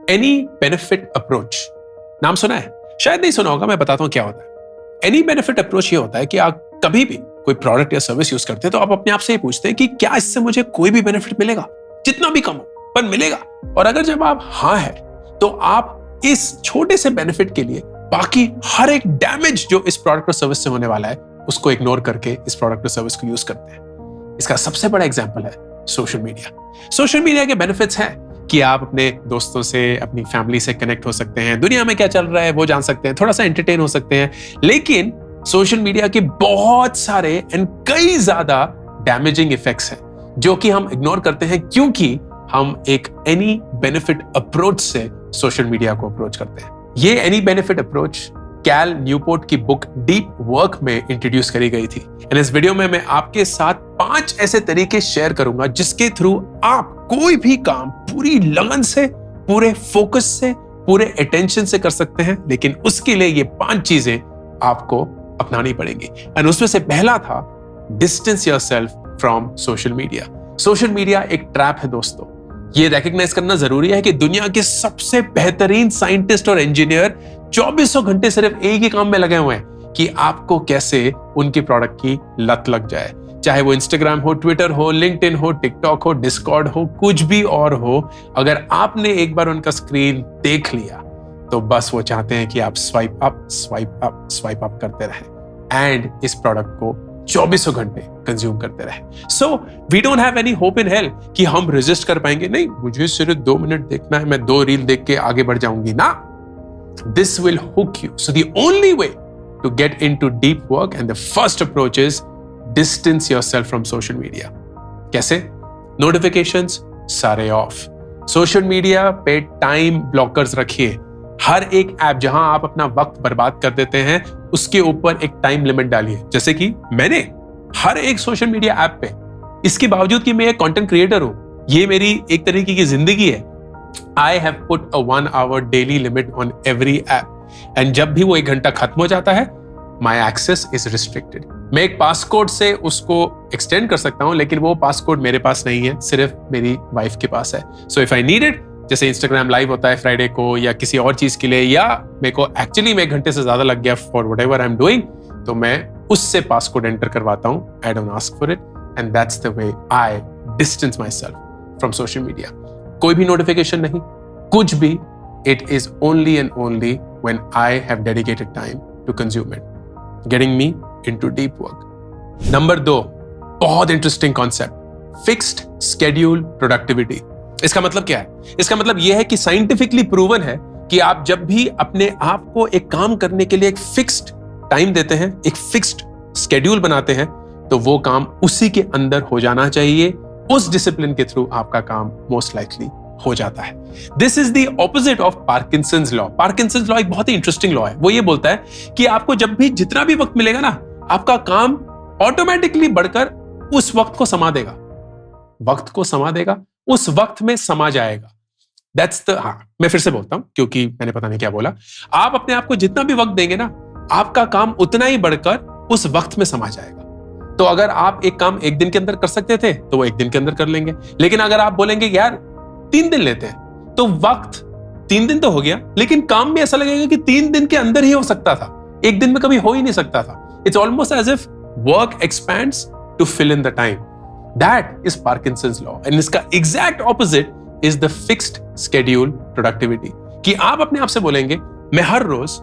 Any benefit approach नाम सुना है? शायद नहीं सुना होगा, मैं बताता हूं क्या होता है। एनी बेनिफिट अप्रोच ये होता है कि आप कभी भी कोई प्रोडक्ट या सर्विस यूज करते हैं तो आप अपने आप से ही पूछते हैं कि क्या इससे मुझे कोई भी बेनिफिट मिलेगा, जितना भी कम हो पर मिलेगा। और अगर जब आप हाँ है तो आप इस छोटे से बेनिफिट के लिए बाकी हर एक डैमेज जो इस प्रोडक्ट और सर्विस से होने वाला है उसको इग्नोर करके इस प्रोडक्ट और सर्विस को यूज करते हैं। इसका सबसे बड़ा एग्जांपल है सोशल मीडिया। सोशल मीडिया के बेनिफिट्स हैं कि आप अपने दोस्तों से, अपनी फैमिली से कनेक्ट हो सकते हैं, दुनिया में क्या चल रहा है वो जान सकते हैं, थोड़ा सा एंटरटेन हो सकते हैं। लेकिन सोशल मीडिया के बहुत सारे एंड कई ज्यादा डैमेजिंग इफेक्ट्स हैं जो कि हम इग्नोर करते हैं क्योंकि हम एक एनी बेनिफिट अप्रोच से सोशल मीडिया को अप्रोच करते हैं। ये any benefit approach Cal Newport की बुक डीप वर्क में इंट्रोड्यूस करी गई थी। एंड इस वीडियो में मैं आपके साथ 5 ऐसे तरीके शेयर करूंगा जिसके थ्रू आप कोई भी काम पूरी लगन से, पूरे फोकस से, पूरे अटेंशन से कर सकते हैं। लेकिन उसके लिए ये 5 चीजें आपको अपनानी पड़ेंगी। एंड उसमें से पहला था distance yourself from social media. Social media एक ट्रैप है दोस्तों। ये रिकॉग्नाइज करना जरूरी है कि दुनिया के सबसे बेहतरीन साइंटिस्ट और इंजीनियर 2400 घंटे सिर्फ एक ही काम में लगे हुए हैं कि आपको कैसे उनकी प्रोडक्ट की लत लग जाए। चाहे वो इंस्टाग्राम हो, ट्विटर हो, लिंक्डइन हो, टिकटॉक हो, डिस्कॉर्ड हो, कुछ भी और हो, अगर आपने एक बार उनका स्क्रीन देख लिया तो बस वो चाहते हैं कि आप swipe up, swipe up, swipe up करते रहें एंड इस प्रोडक्ट को 2400 घंटे कंज्यूम करते रहे। So we don't have any hope in hell कि हम रेजिस्ट कर पाएंगे। नहीं, मुझे सिर्फ 2 मिनट देखना है, मैं 2 रील देख के आगे बढ़ जाऊंगी ना। This will hook you. So the only way to get into deep work and the first approach is distance yourself from social media. कैसे? नोटिफिकेशंस सारे ऑफ। सोशल मीडिया पे टाइम ब्लॉकर्स रखिए। हर एक ऐप जहां आप अपना वक्त बर्बाद कर देते हैं उसके ऊपर एक टाइम लिमिट डालिए। जैसे कि मैंने हर एक सोशल मीडिया ऐप पे, इसके बावजूद कि मैं एक कंटेंट क्रिएटर हूं, ये मेरी एक तरीके की जिंदगी है, I have put a 1 hour daily limit on every app. And जब भी वो 1 घंटा खत्म हो जाता है, माई एक्सेस इज रिस्ट्रिक्टेड। मैं एक पासकोड से उसको एक्सटेंड कर सकता हूं, लेकिन वो पासकोड मेरे पास नहीं है, सिर्फ मेरी वाइफ के पास है। So if I need it, जैसे इंस्टाग्राम लाइव होता है फ्राइडे को या किसी और चीज के लिए, या मेरे को एक्चुअली में 1 घंटे से ज्यादा लग गया for whatever I am doing, तो मैं उससे पासकोड एंटर करवाता हूं। I don't ask for it and that's the way I distance myself from social media. कोई भी नोटिफिकेशन नहीं, कुछ भी। It is only and only when I have dedicated time to consume it, getting me into deep work. Number 2, बहुत interesting concept, fixed schedule productivity. इसका मतलब क्या है? इसका मतलब यह है कि साइंटिफिकली प्रूवन है कि आप जब भी अपने आप को एक काम करने के लिए एक फिक्स्ड टाइम देते हैं, एक फिक्स्ड शेड्यूल बनाते हैं, तो वो काम उसी के अंदर हो जाना चाहिए। उस डिसिप्लिन के थ्रू आपका काम मोस्ट लाइकली हो जाता है। This is the opposite of Parkinson's law. Parkinson's law एक बहुत ही इंटरेस्टिंग लॉ है। वो ये बोलता है कि आपको जब भी जितना भी वक्त मिलेगा ना, आपका काम ऑटोमेटिकली बढ़कर उस वक्त को समा देगा, वक्त को समा देगा, उस वक्त में समा जाएगा। दैट्स द, मैं फिर से बोलता हूं क्योंकि मैंने पता नहीं क्या बोला। आप अपने आप को जितना भी वक्त देंगे ना, आपका काम उतना ही बढ़कर उस वक्त में समा जाएगा। तो अगर आप एक काम 1 दिन के अंदर कर सकते थे तो वो 1 दिन के अंदर कर लेंगे। लेकिन अगर आप बोलेंगे यार 3 दिन लेते हैं, तो वक्त 3 दिन तो हो गया, लेकिन काम भी ऐसा लगेगा कि 3 दिन के अंदर ही हो सकता था, 1 दिन में कभी हो ही नहीं सकता था। It's almost as if work expands to fill in the time. That is Parkinson's law. And इसका exact opposite is the fixed schedule productivity, कि आप अपने आप से बोलेंगे मैं हर रोज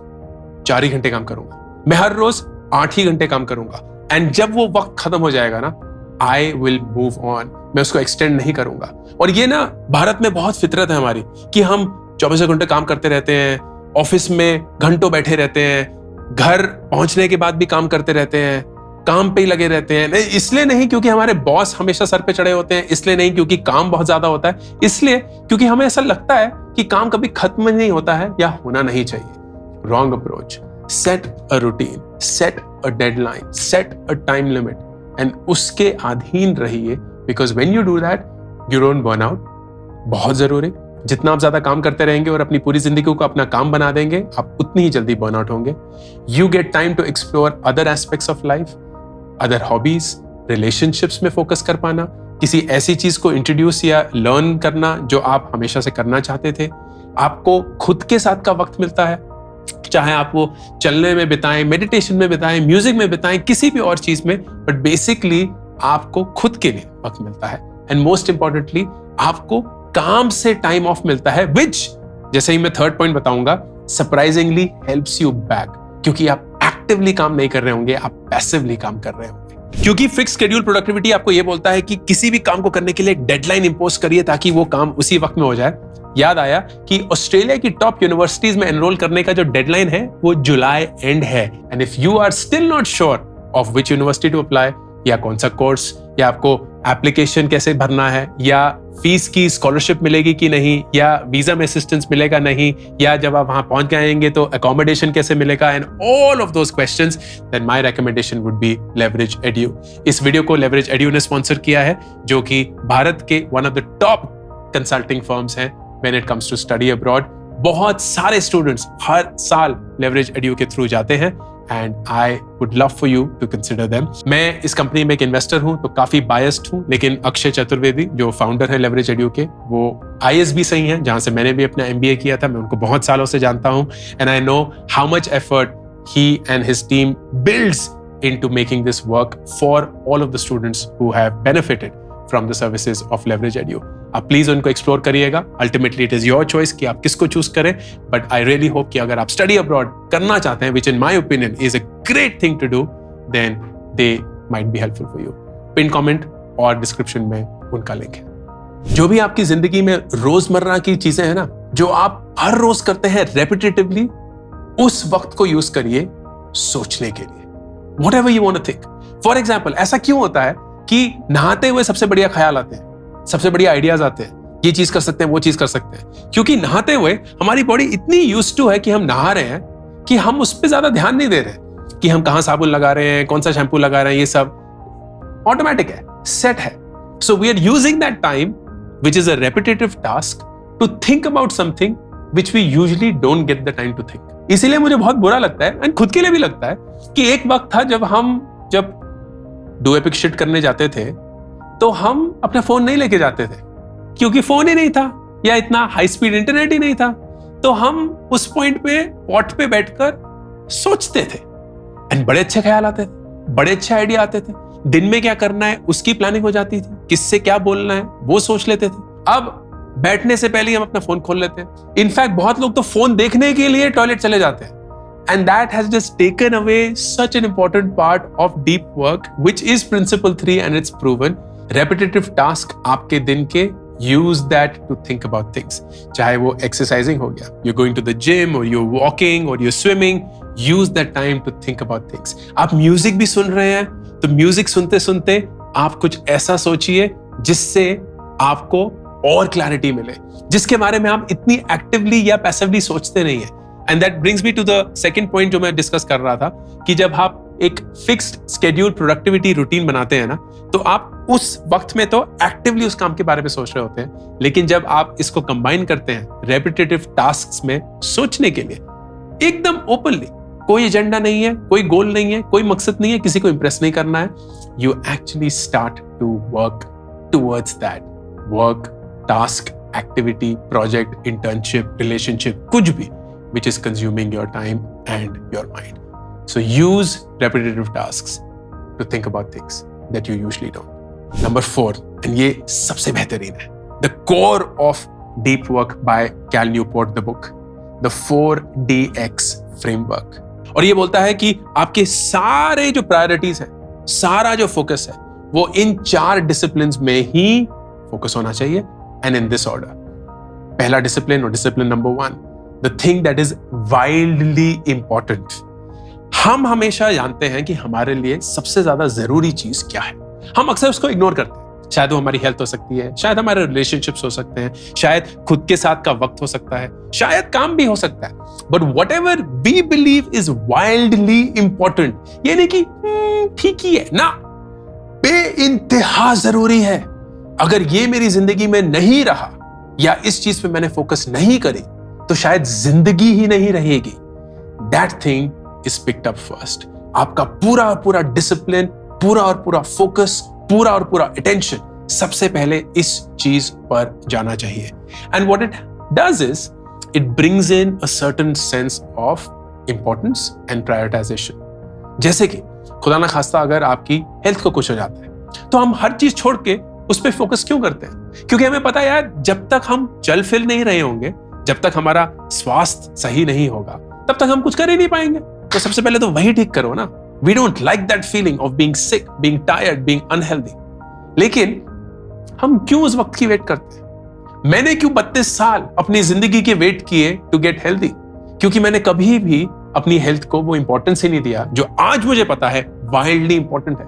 4 ही घंटे काम करूंगा, मैं हर रोज 8 ही घंटे काम करूंगा, एंड जब वो वक्त खत्म हो जाएगा ना, आई विल मूव ऑन, मैं उसको एक्सटेंड नहीं करूंगा। और ये ना भारत में बहुत फितरत है हमारी कि हम 24 घंटे काम करते रहते हैं, ऑफिस में घंटों बैठे रहते हैं, घर पहुंचने के बाद भी काम करते रहते हैं, काम पे ही लगे रहते हैं। इसलिए नहीं क्योंकि हमारे बॉस हमेशा सर पे चढ़े होते हैं, इसलिए नहीं क्योंकि काम बहुत ज्यादा होता है, इसलिए क्योंकि हमें ऐसा लगता है कि काम कभी खत्म नहीं होता है या होना नहीं चाहिए। Wrong approach. Set a routine, set a deadline, set a time limit and उसके अधीन रहिए, because when you do that you don't burn out. बहुत जरूरी, जितना आप ज्यादा काम करते रहेंगे और अपनी पूरी जिंदगी को अपना काम बना देंगे, आप उतनी ही जल्दी बर्न आउट होंगे। You get time to explore other aspects of life, other hobbies, relationships में फोकस कर पाना, किसी ऐसी चीज को इंट्रोड्यूस या लर्न करना जो आप हमेशा से करना चाहते थे, आपको खुद के साथ का वक्त मिलता है, चाहे आप वो चलने में बिताएं, मेडिटेशन में बिताएं, म्यूजिक में बिताएं, किसी भी और चीज में, बट बेसिकली आपको खुद के लिए वक्त मिलता है। एंड मोस्ट इंपॉर्टेंटली आपको काम से टाइम ऑफ मिलता है, विच जैसे ही मैं थर्ड पॉइंट बताऊंगा, सरप्राइजिंगली हेल्प्स यू बैक, क्योंकि आप एक्टिवली काम नहीं कर रहे होंगे, आप पैसिवली काम कर रहे होंगे। क्योंकि फिक्स शेड्यूल प्रोडक्टिविटी आपको यह बोलता है कि किसी भी काम को करने के लिए एक डेडलाइन इंपोज करिए ताकि वो काम उसी वक्त में हो जाए। याद आया कि ऑस्ट्रेलिया की टॉप यूनिवर्सिटीज में एनरोल करने का जो डेडलाइन है वो जुलाई एंड है। And if you are still not sure of which university to apply, या कौन सा कोर्स, या आपको एप्लीकेशन कैसे भरना है, या फीस की स्कॉलरशिप मिलेगी कि नहीं, या वीजा में असिस्टेंस मिलेगा नहीं, या जब आप वहां पहुंच जाएंगे तो अकोमोडेशन कैसे मिलेगा, and all of those questions, then my recommendation would be Leverage Edu. इस वीडियो को लेवरेज एड्यू ने स्पॉन्सर किया है, जो कि भारत के one of the top consulting firms हैं when it comes to study abroad. बहुत सारे स्टूडेंट्स हर साल लेवरेज एड्यू के थ्रू जाते हैं, and I would love for you to consider them. मैं इस कंपनी में एक इन्वेस्टर हूं, तो काफी बायस्ड हूं, लेकिन अक्षय चतुर्वेदी जो फाउंडर है लेवरेज एड्यू के, वो आईएएस भी सही हैं, जहां से मैंने भी अपना एमबीए किया था। मैं उनको बहुत सालों से जानता हूं, and I know how much effort he and his team builds into making this work for all of the students who have benefited from the services of Leverage Edu. आप प्लीज उनको एक्सप्लोर करिएगा। Ultimately it is your choice कि आप किसको choose करें, but I really hope कि अगर आप स्टडी अब्रॉड करना चाहते हैं, which in my opinion is a great thing to do, then they might be helpful for you. Pin comment और डिस्क्रिप्शन में उनका लिंक है। जो भी आपकी जिंदगी में रोजमर्रा की चीजें हैं ना, जो आप हर रोज करते हैं रेपिटेटिवली, उस वक्त को यूज करिए सोचने के लिए। Whatever you want to think. For example, ऐसा क्यों होता है कि नहाते हुए सबसे बढ़िया ख्याल आते हैं, सबसे बढ़िया आइडियाज आते हैं, ये चीज कर सकते हैं, वो चीज कर सकते हैं? क्योंकि नहाते हुए हमारी बॉडी इतनी यूज्ड टू है कि हम नहा रहे हैं कि हम उस पर ज्यादा ध्यान नहीं दे रहे कि हम कहां साबुन लगा रहे हैं, कौन सा शैम्पू लगा रहे हैं, ये सब ऑटोमेटिक है, सेट है। So we are using that time which is a repetitive task to think about something which we usually don't get the time to think. इसीलिए मुझे बहुत बुरा लगता है, एंड खुद के लिए भी लगता है, कि एक वक्त था जब डू एपिक शिट करने जाते थे तो हम अपना फोन नहीं लेके जाते थे, क्योंकि फोन ही नहीं था या इतना हाई स्पीड इंटरनेट ही नहीं था। तो हम उस पॉइंट पे पॉट पे बैठकर सोचते थे, एंड बड़े अच्छे ख्याल आते थे, बड़े अच्छे आइडिया आते थे। दिन में क्या करना है उसकी प्लानिंग हो जाती थी, किससे क्या बोलना है वो सोच लेते थे। अब बैठने से पहले हम अपना फोन खोल लेते हैं। इनफैक्ट बहुत लोग तो फोन देखने के लिए टॉयलेट चले जाते हैं, and that has just taken away such an important part of deep work, which is principle 3 and it's proven. Repetitive task आपके दिन के, use that to think about things. चाहे वो exercising हो गया, you're going to the gym or you're walking or you're swimming, use that time to think about things. आप music भी सुन रहे हैं तो म्यूजिक सुनते सुनते आप कुछ ऐसा सोचिए जिससे आपको और क्लैरिटी मिले, जिसके बारे में आप इतनी एक्टिवली या पैसिवली सोचते नहीं है। And that brings me to the second point जो मैं डिस्कस कर रहा था, कि जब आप एक फिक्स्ड शेड्यूल प्रोडक्टिविटी रूटीन बनाते हैं ना, तो आप उस वक्त में तो एक्टिवली उस काम के बारे में सोच रहे होते हैं, लेकिन जब आप इसको कंबाइन करते हैं रेपिटेटिव टास्क्स में सोचने के लिए, एकदम ओपनली, कोई एजेंडा नहीं है, कोई गोल नहीं है, कोई मकसद नहीं है, किसी को इंप्रेस नहीं करना है, you actually start to work towards that work, task, activity, project, internship, relationship, कुछ भी which is consuming your time and your mind. So use repetitive tasks to think about things that you usually don't. Number 4, and ये सबसे बेहतरीन है, the core of deep work by Cal Newport, the book, the 4DX framework. और ये बोलता है कि आपके सारे जो प्रायोरिटीज हैं, सारा जो फोकस है, वो इन 4 डिसिप्लिन्स में ही फोकस होना चाहिए, and in this order. पहला डिसिप्लिन, और discipline number 1, the thing that is wildly important. हम हमेशा जानते हैं कि हमारे लिए सबसे ज्यादा जरूरी चीज क्या है, हम अक्सर उसको इग्नोर करते हैं। शायद वो हमारी हेल्थ हो सकती है, शायद हमारे रिलेशनशिप्स हो सकते हैं, शायद खुद के साथ का वक्त हो सकता है, शायद काम भी हो सकता है, but whatever we believe is wildly important, ये नहीं कि ठीक ही है ना, बेइंतहा जरूरी है। अगर ये मेरी जिंदगी में नहीं रहा, या इस चीज पे मैंने फोकस नहीं करी, तो शायद जिंदगी ही नहीं रहेगी। That thing is picked up first. आपका पूरा डिसिप्लिन, पूरा फोकस, पूरा अटेंशन सबसे पहले इस चीज पर जाना चाहिए। And what it does is, it brings in a certain sense of importance and prioritization. जैसे कि खुदा ना खास्ता अगर आपकी हेल्थ को कुछ हो जाता है तो हम हर चीज छोड़ के उस पर फोकस क्यों करते हैं? क्योंकि हमें पता है यार, जब तक हम चल फिर नहीं रहे होंगे, जब तक हमारा स्वास्थ्य सही नहीं होगा, तब तक हम कुछ कर ही नहीं पाएंगे। तो सबसे पहले तो वही ठीक करो ना। We don't like that feeling of being sick, being tired, being unhealthy. लेकिन हम क्यों उस वक्त की वेट करते हैं? मैंने क्यों 32 साल अपनी जिंदगी के वेट किए टू गेट हेल्दी? क्योंकि मैंने कभी भी अपनी हेल्थ को वो इंपॉर्टेंस ही नहीं दिया जो आज मुझे पता है वाइल्डली इंपॉर्टेंट है।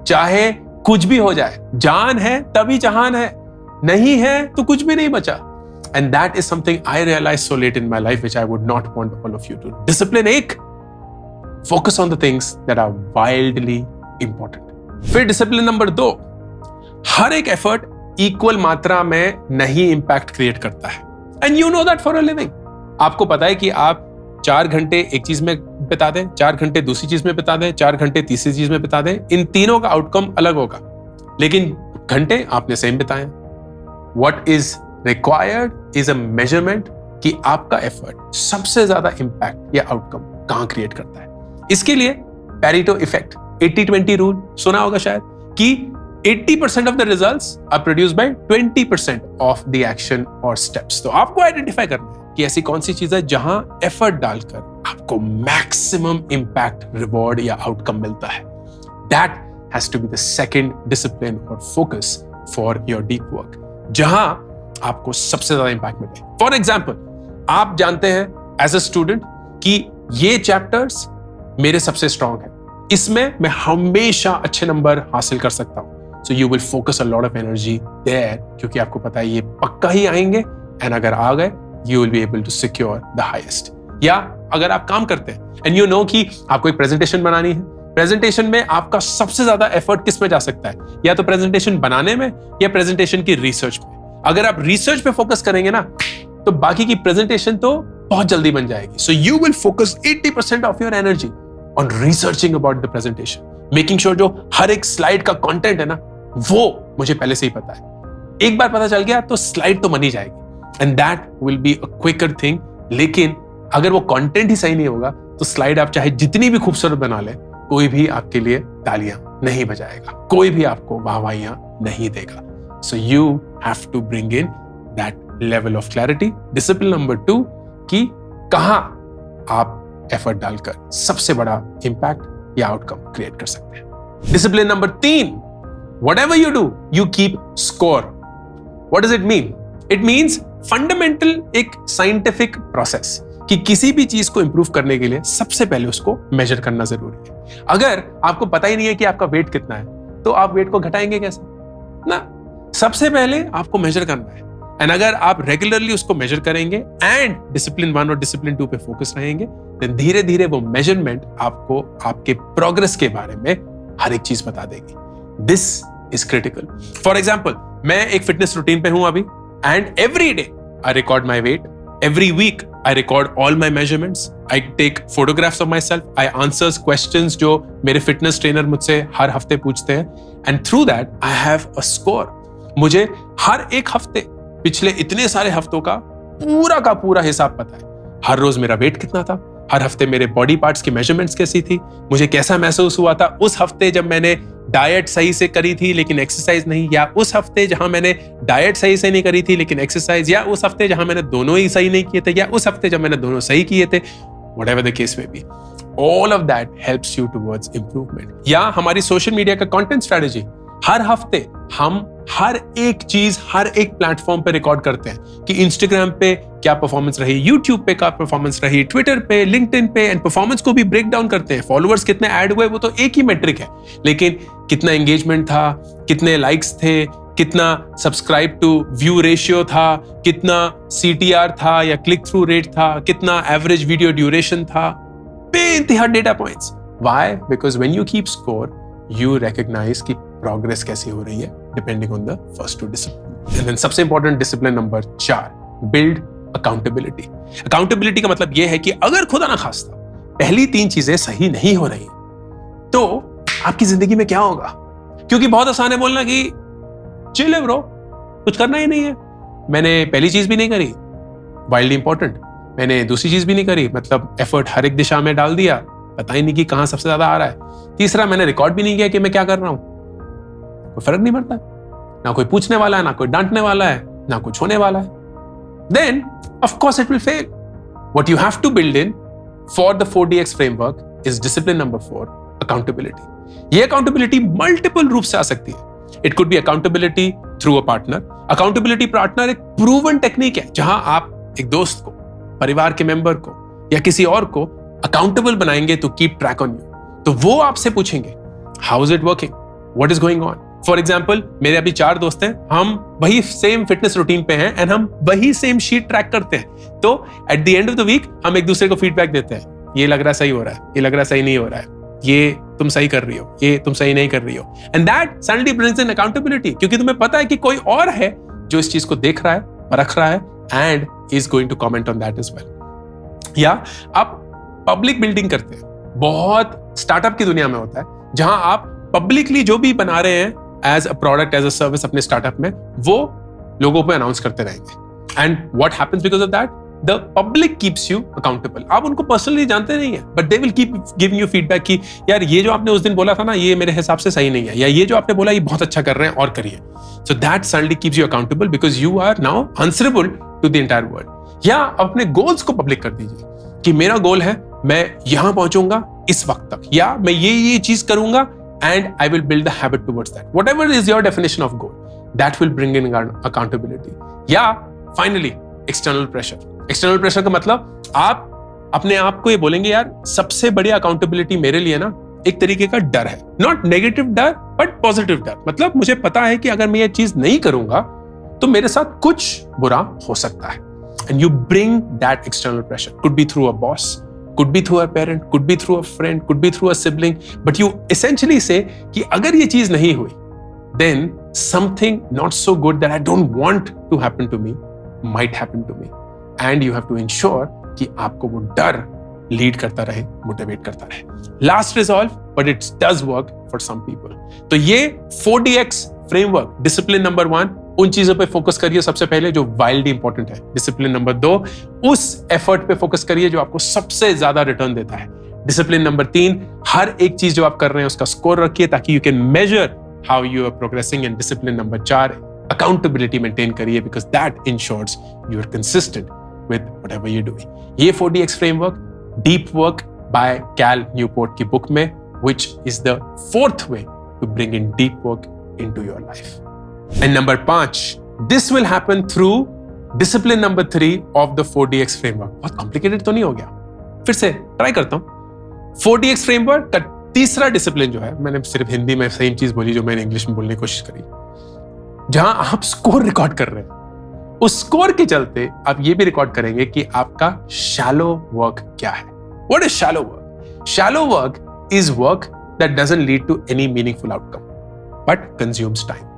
चाहे कुछ भी हो जाए, जान है तभी जहान है, नहीं है तो कुछ भी नहीं बचा। And that is something I realized so late in my life, which I would not want all of you to. Discipline 1, focus on the things that are wildly important. फिर डिसिप्लिन नंबर 2, हर एक effort equal मात्रा में नहीं impact create करता है। And you know that for a living. आपको पता है कि आप 4 घंटे एक चीज में बिता दें, 4 घंटे दूसरी चीज में बिता दें, 4 घंटे तीसरी चीज में बिता दें, इन तीनों का आउटकम अलग होगा, लेकिन घंटे आपने सेम बिताए। What is required is a measurement कि आपका एफर्ट सबसे ज्यादा इंपैक्ट या आउटकम कहां क्रिएट करता है। इसके लिए पैरेटो इफेक्ट, 80-20 रूल सुना होगा शायद, कि 80% of the results are produced by 20% of the action और स्टेप्स। तो आपको आइडेंटिफाई करना है कि ऐसी कौन सी चीज है जहां एफर्ट डालकर आपको मैक्सिमम इंपैक्ट, रिवॉर्ड या आउटकम मिलता है। That has to be the second discipline और focus for your deep work, जहां आपको सबसे ज्यादा इंपैक्ट मिले। फॉर एग्जाम्पल, आप जानते हैं एज अ स्टूडेंट कि ये चैप्टर्स मेरे सबसे स्ट्रांग है, इसमें मैं हमेशा अच्छे नंबर हासिल कर सकता हूं। So you will focus a lot of energy there, क्योंकि आपको पता है ये पक्का ही आएंगे, एंड अगर आ गए you will be able to secure the highest. या अगर आप काम करते हैं एंड यू नो कि आपको एक प्रेजेंटेशन बनानी है, प्रेजेंटेशन में आपका सबसे ज्यादा एफर्ट किस में जा सकता है? या तो प्रेजेंटेशन बनाने में या प्रेजेंटेशन की रिसर्च में। अगर आप रिसर्च पे फोकस करेंगे ना, तो बाकी की प्रेजेंटेशन तो बहुत जल्दी बन जाएगी। सो you will focus 80% of your energy on researching about the presentation, making sure जो हर एक स्लाइड का कंटेंट है ना, वो मुझे पहले से ही पता है। एक बार पता चल गया तो स्लाइड तो बन ही जाएगी, and that will be a quicker thing. लेकिन अगर वो कंटेंट ही सही नहीं होगा तो स्लाइड आप चाहे जितनी भी खूबसूरत बना ले, कोई भी आपके लिए तालियां नहीं बजाएगा, कोई भी आपको वाहवाहियां नहीं देगा। So you have to bring in that level of clarity. Discipline number 2, कि कहां आप एफर्ट डालकर सबसे बड़ा इंपैक्ट या आउटकम क्रिएट कर सकते हैं। Discipline number 3, whatever you do, you keep score. What does it mean? It means fundamental एक साइंटिफिक प्रोसेस कि किसी भी चीज को इंप्रूव करने के लिए सबसे पहले उसको मेजर करना जरूरी है। अगर आपको पता ही नहीं है कि आपका वेट कितना है, तो आप वेट को घटाएंगे कैसे ना? सबसे पहले आपको मेजर करना है, एंड अगर आप रेगुलरली उसको मेजर करेंगे एंड डिसिप्लिन 1 और डिसिप्लिन 2 पे फोकस रहेंगे, देन धीरे धीरे वो मेजरमेंट आपको आपके प्रोग्रेस के बारे में हर एक चीज बता देगी। This is critical. For example, मैं एक फिटनेस रूटीन पे हूं अभी, and every day I record my weight, every week I record all my measurements, I take photographs of myself, I answers questions जो मेरे फिटनेस ट्रेनर मुझसे हर हफ्ते पूछते हैं, and through that I have a score। मुझे हर एक हफ्ते पिछले इतने सारे हफ्तों का पूरा हिसाब पता है। हर रोज मेरा वेट कितना था, हर हफ्ते मेरे बॉडी पार्ट्स की मेजरमेंट्स कैसी थी, मुझे कैसा महसूस हुआ था उस हफ्ते जब मैंने डाइट सही से करी थी लेकिन एक्सरसाइज नहीं, या उस हफ्ते जहां मैंने डाइट सही से नहीं करी थी लेकिन एक्सरसाइज, या उस हफ्ते जहां मैंने दोनों ही सही नहीं किए थे, या उस हफ्ते जब मैंने दोनों सही किए थे। Whatever the case may be, all of that helps you towards improvement. या हमारी सोशल मीडिया का कंटेंट स्ट्रेटजी, हर हफ्ते हम हर एक चीज हर एक प्लेटफॉर्म पे रिकॉर्ड करते हैं कि इंस्टाग्राम पे क्या परफॉर्मेंस रही, यूट्यूब पे क्या परफॉर्मेंस रही, ट्विटर पे, लिंक्डइन पे, एंड परफॉर्मेंस को भी ब्रेक डाउन करते हैं। फॉलोअर्स कितने ऐड हुए वो तो एक ही मेट्रिक है, लेकिन कितना एंगेजमेंट था, कितने लाइक्स थे, कितना सब्सक्राइब टू व्यू रेशियो था, कितना CTR था या क्लिक थ्रू रेट था, कितना एवरेज वीडियो ड्यूरेशन था, बेइंतहा data points. Why? Because when you keep score you recognise कि प्रोग्रेस कैसी हो रही है depending on the first 2 discipline. And then सबसे important discipline number 4, build accountability. Accountability का मतलब यह है कि अगर खुदा ना खास्ता पहली 3 चीजें सही नहीं हो रही तो आपकी जिंदगी में क्या होगा? क्योंकि बहुत आसान है बोलना कि चिल है ब्रो, कुछ करना ही नहीं है, मैंने पहली चीज भी नहीं करी, वाइल्डली इंपॉर्टेंट, मैंने दूसरी चीज भी नहीं करी, मतलब एफर्ट हर एक दिशा में डाल दिया, पता ही नहीं कि कहां सबसे ज्यादा आ रहा है। तीसरा, मैंने रिकॉर्ड भी नहीं किया कि मैं क्या कर रहा हूं, कोई फर्क नहीं पड़ता, ना कोई पूछने वाला है, ना कोई डांटने वाला है, ना कुछ होने वाला है। Then of course it will fail. What you have to build in for the 4DX framework is discipline number 4, accountability. ये accountability multiple रूप से आ सकती है। It could be accountability through a partner. Accountability partner एक proven technique है जहां आप एक दोस्त को, परिवार के मेंबर को या किसी और को accountable बनाएंगे to keep track on you। तो वो आपसे पूछेंगे how is it working, what is going on। For example, मेरे अभी 4 दोस्त हैं, हम वही सेम फिटनेस रूटीन पे हैं एंड हम वही सेम शीट ट्रैक करते हैं। तो at the end of the week हम एक दूसरे को फीडबैक देते हैं, ये लग रहा सही हो रहा है, ये लग रहा सही नहीं हो रहा है, ये तुम सही कर रही हो, ये तुम सही नहीं कर रही हो। And that suddenly brings in accountability, क्योंकि तुम्हें पता है कि कोई और है जो इस चीज को देख रहा है, परख रहा है and is going to comment on that as well. या आप पब्लिक बिल्डिंग करते हैं, बहुत स्टार्टअप की दुनिया में होता है जहां आप पब्लिकली जो भी बना रहे हैं as a product, as a service अपने स्टार्टअप में, वो लोगों पे अनाउंस करते रहेंगे। And what happens because of that, the public keeps you accountable. आप उनको पर्सनली जानते नहीं है, but they will keep giving you feedback कि यार ये जो आपने उस दिन बोला था ना, ये मेरे हिसाब से सही नहीं है, या ये जो आपने बोला ये बहुत अच्छा कर रहे हैं और करिए। So that suddenly keeps you accountable because you are now answerable to the entire world. या अपने गोल्स को पब्लिक कर दीजिए कि मेरा गोल है मैं यहां पहुंचूंगा इस वक्त तक, या मैं ये चीज करूंगा and I will build the habit towards that. Whatever is your definition of goal, that will bring in accountability. या finally, external pressure. External pressure का मतलब आप अपने आप को ये बोलेंगे, यार सबसे बड़ी accountability मेरे लिए ना एक तरीके का डर है, not negative डर but positive डर। मतलब मुझे पता है कि अगर मैं ये चीज नहीं करूंगा तो मेरे साथ कुछ बुरा हो सकता है। And you bring that external pressure. Could be through a boss, could be through a parent, could be through a friend, could be through a sibling, but you essentially say कि अगर ये चीज नहीं हुई, then something not so good that I don't want to happen to me might happen to me, and you have to ensure कि आपको वो डर लीड करता रहे, मोटिवेट करता रहे। Last resolve, but it does work for some people. तो ये 4DX फ्रेमवर्क, डिसिप्लिन नंबर 1, उन चीजों पे फोकस करिए सबसे पहले जो वाइल्डली इंपॉर्टेंट है। डिसिप्लिन नंबर 2, उस एफर्ट पे फोकस करिए जो आपको सबसे ज्यादा रिटर्न देता है। डिसिप्लिन नंबर 3, हर एक चीज जो आप कर रहे हैं उसका स्कोर रखिए ताकि you can measure how you are progressing. And discipline number 4, accountability maintain करिए because that ensures you are consistent with whatever you doing. ये 4DX framework, deep work by Cal Newport की बुक में, which is the 4th way to bring in deep work into your life. And number 5, this will happen through discipline number 3 of the 4DX framework. बहुत complicated तो नहीं हो गया? फिर से try करता हूं। 4DX framework का तीसरा डिसिप्लिन जो है, मैंने सिर्फ हिंदी में सेम चीज बोली जो मैंने इंग्लिश में बोलने की कोशिश करी, जहां आप स्कोर रिकॉर्ड कर रहे हैं, उस स्कोर के चलते आप ये भी रिकॉर्ड करेंगे कि आपका शैलो वर्क क्या है। What is shallow work? Shallow work is work that doesn't lead to any meaningful outcome but consumes time.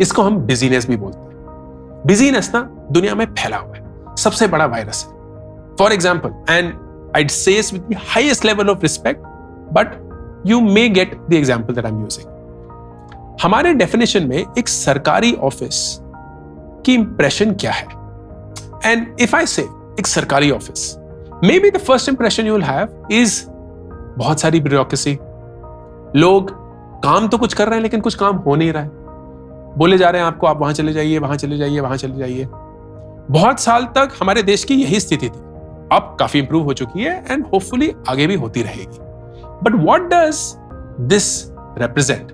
इसको हम बिजीनेस भी बोलते हैं। बिजीनेस ना दुनिया में फैला हुआ है, सबसे बड़ा वायरस है। For example, and I'd say this with the highest level of respect, but you may get the example that I'm using. हमारे डेफिनेशन में एक सरकारी ऑफिस की इंप्रेशन क्या है? एंड इफ आई से एक सरकारी office, may be the first impression you will have is बहुत सारी ब्यूरोक्रेसी, लोग काम तो कुछ कर रहे हैं लेकिन कुछ काम हो नहीं रहा है, बोले जा रहे हैं आपको आप वहां चले जाइए, वहां चले जाइए, वहां चले जाइए। बहुत साल तक हमारे देश की यही स्थिति थी, अब काफी इंप्रूव हो चुकी है एंड होपफुली आगे भी होती रहेगी। But what does this represent?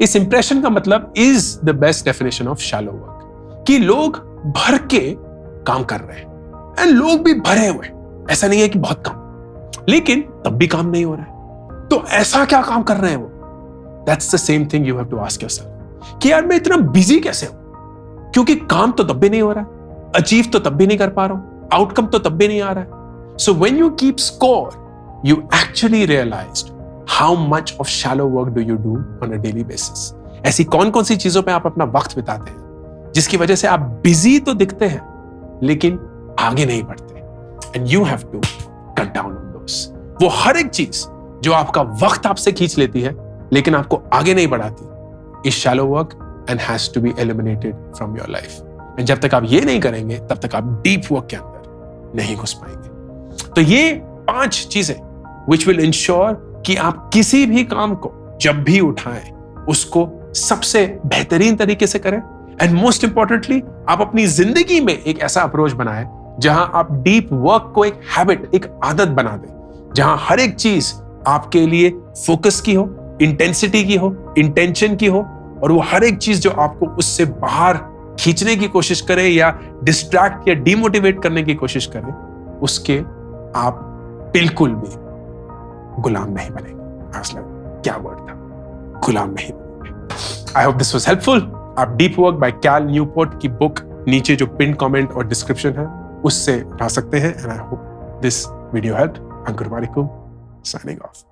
इस इंप्रेशन का मतलब is the best definition of shallow work, कि लोग भर के काम कर रहे हैं एंड लोग भी भरे हुए, ऐसा नहीं है कि बहुत काम, लेकिन तब भी काम नहीं हो रहा है। तो ऐसा क्या काम कर रहे हैं वो? That's the same thing you have to ask yourself कि यार मैं इतना बिजी कैसे हूं, क्योंकि काम तो तब भी नहीं हो रहा है, अचीव तो तब भी नहीं कर पा रहा हूं, आउटकम तो तब भी नहीं आ रहा है। So when you keep score, you actually realized how much of shallow work do you do on a daily basis. ऐसी कौन कौन सी चीजों पे आप अपना वक्त बिताते हैं जिसकी वजह से आप बिजी तो दिखते हैं लेकिन आगे नहीं बढ़ते। And you have to cut down on those. वो हर एक चीज जो आपका वक्त आपसे खींच लेती है लेकिन आपको आगे नहीं बढ़ाती is shallow work and has to be eliminated from your life. And जब तक आप ये नहीं करेंगे तब तक आप deep work के अंदर नहीं घुस पाएंगे। तो ये 5 चीजें विच विल इंश्योर कि आप किसी भी काम को जब भी उठाएं उसको सबसे बेहतरीन तरीके से करें, एंड मोस्ट इंपॉर्टेंटली आप अपनी जिंदगी में एक ऐसा अप्रोच बनाएं जहां आप डीप वर्क को एक हैबिट, एक आदत बना दें, जहां हर एक चीज आपके लिए फोकस की हो, इंटेंसिटी की हो, इंटेंशन की हो, और वो हर एक चीज जो आपको उससे बाहर खींचने की कोशिश करे या डिस्ट्रैक्ट या डिमोटिवेट करने की कोशिश करे, उसके आप बिल्कुल भी गुलाम नहीं बनेंगे। आज क्या वर्ड था, गुलाम नहीं बनेंगे। I hope this was helpful. आप deep work by Cal Newport की बुक नीचे जो पिन कमेंट और डिस्क्रिप्शन है उससे उठा सकते हैं, and I hope this video help. Ankur Warikoo, signing off.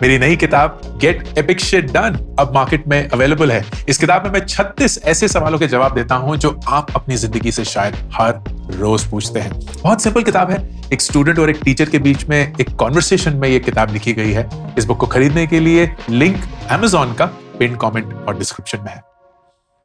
मेरी नई किताब गेट एपिक शिट डन अब मार्केट में अवेलेबल है। इस किताब में मैं 36 ऐसे सवालों के जवाब देता हूं जो आप अपनी जिंदगी से शायद हर रोज पूछते हैं। बहुत सिंपल किताब है, एक स्टूडेंट और एक टीचर के बीच में एक कॉन्वर्सेशन में ये किताब लिखी गई है। इस बुक को खरीदने के लिए लिंक Amazon का पिन कमेंट और डिस्क्रिप्शन में है।